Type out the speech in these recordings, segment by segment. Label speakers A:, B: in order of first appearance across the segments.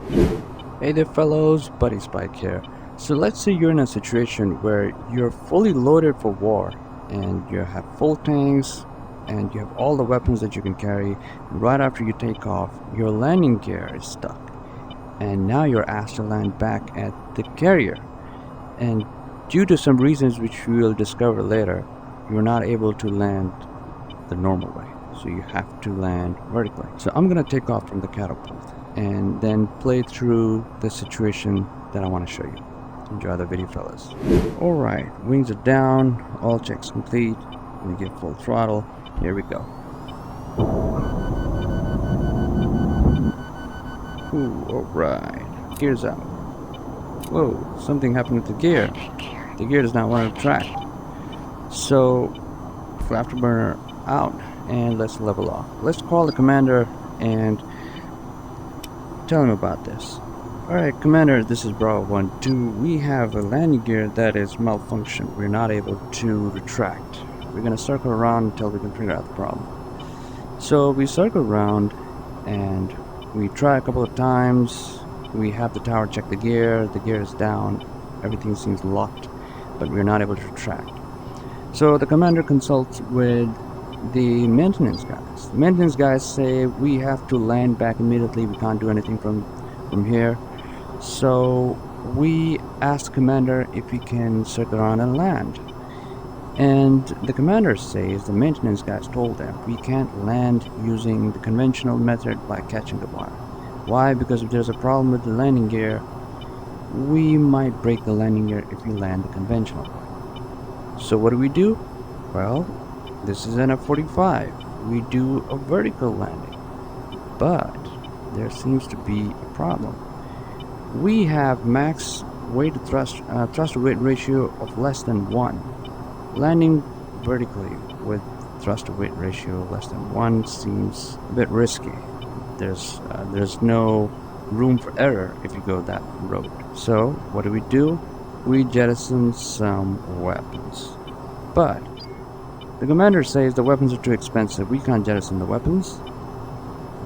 A: Hey there fellows, Buddy Spike here. So let's say you're in a situation where you're fully loaded for war and you have full tanks and you have all the weapons that you can carry. Right after you take off, your landing gear is stuck and now you're asked to land back at the carrier, and due to some reasons which we will discover later, you're not able to land the normal way, so you have to land vertically. So I'm gonna take off from the catapult and then play through the situation that I want to show you. Enjoy the video, fellas. Alright, wings are down, all checks complete. We get full throttle. Here we go. Ooh, alright. Gears out. Whoa, something happened with the gear. The gear does not want to track. So, afterburner out, and let's level off. Let's call the commander and tell him about this. Alright, Commander, this is Bravo 1-2. We have a landing gear that is malfunctioned. We're not able to retract. We're gonna circle around until we can figure out the problem. So we circle around and we try a couple of times. We have the tower check the gear is down, everything seems locked, but we're not able to retract. So the commander consults with the maintenance guys. The maintenance guys say we have to land back immediately, we can't do anything from here. So we asked the commander if he can circle around and land. And the commander says the maintenance guys told them we can't land using the conventional method by catching the wire. Why? Because if there's a problem with the landing gear, we might break the landing gear if we land the conventional way. So what do? Well, this is an F-45. We do a vertical landing, but there seems to be a problem. We have max weight to thrust to weight ratio of less than 1. Landing vertically with thrust to weight ratio less than 1 seems a bit risky. There's no room for error if you go that road. So what do? We jettison some weapons, but the commander says the weapons are too expensive. We can't jettison the weapons.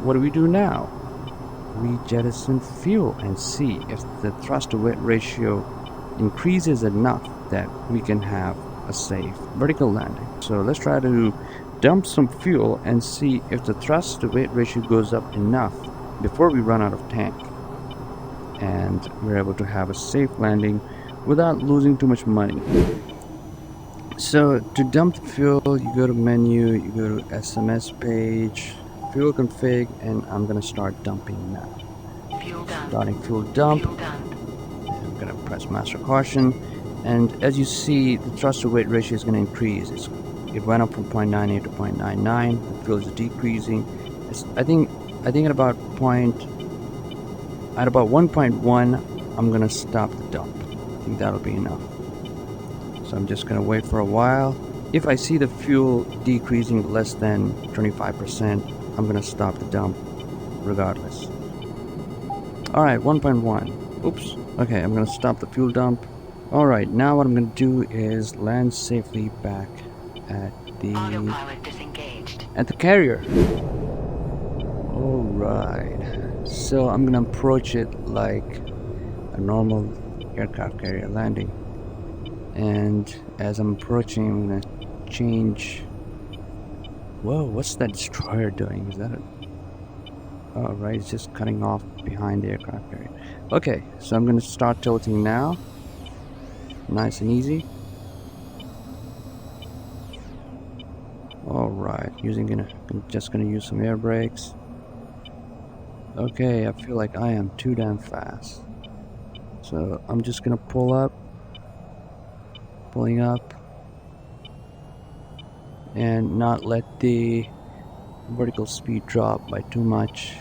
A: What do we do now? We jettison fuel and see if the thrust to weight ratio increases enough that we can have a safe vertical landing. So let's try to dump some fuel and see if the thrust to weight ratio goes up enough before we run out of tank, and we're able to have a safe landing without losing too much money. So to dump the fuel, you go to menu, you go to SMS page, fuel config, and I'm gonna start dumping now. Starting fuel dump. I'm gonna press master caution, and as you see, the thrust to weight ratio is gonna increase. It went up from 0.98 to 0.99. The fuel is decreasing. I think at about 1.1, I'm gonna stop the dump. I think that'll be enough. So I'm just gonna wait for a while. If I see the fuel decreasing less than 25%, I'm gonna stop the dump regardless. Alright, 1.1. Oops. Okay, I'm gonna stop the fuel dump. Alright, now what I'm gonna do is land safely back at the carrier. Alright. So I'm gonna approach it like a normal aircraft carrier landing. And as I'm approaching, I'm gonna change. Whoa, what's that destroyer doing? Is that it? Oh, right, it's just cutting off behind the aircraft carrier. Okay, so I'm gonna start tilting now. Nice and easy. Alright, I'm just gonna use some air brakes. Okay, I feel like I am too damn fast. So I'm just gonna pulling up, and not let the vertical speed drop by too much.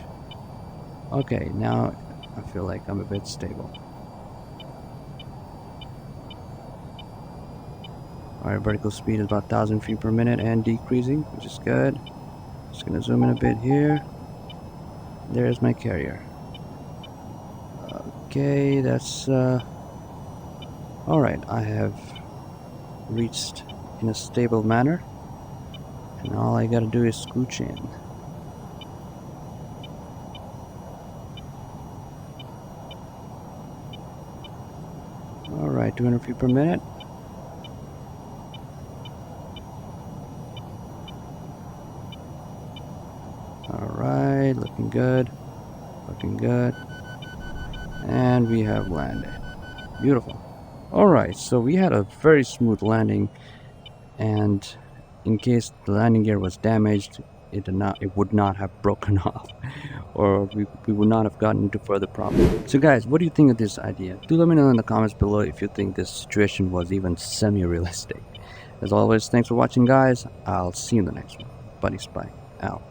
A: Okay, now I feel like I'm a bit stable. Alright, vertical speed is about 1,000 feet per minute and decreasing, which is good. Just gonna zoom in a bit here. There's my carrier. Okay, that's alright, I have reached in a stable manner, and all I gotta do is scooch in. Alright, 200 feet per minute. Alright, looking good. Looking good. And we have landed. Beautiful. Alright, so we had a very smooth landing, and in case the landing gear was damaged, it would not have broken off, or we would not have gotten into further problems. So guys, what do you think of this idea? Do let me know in the comments below if you think this situation was even semi-realistic. As always, thanks for watching guys. I'll see you in the next one. Buddy Spy out.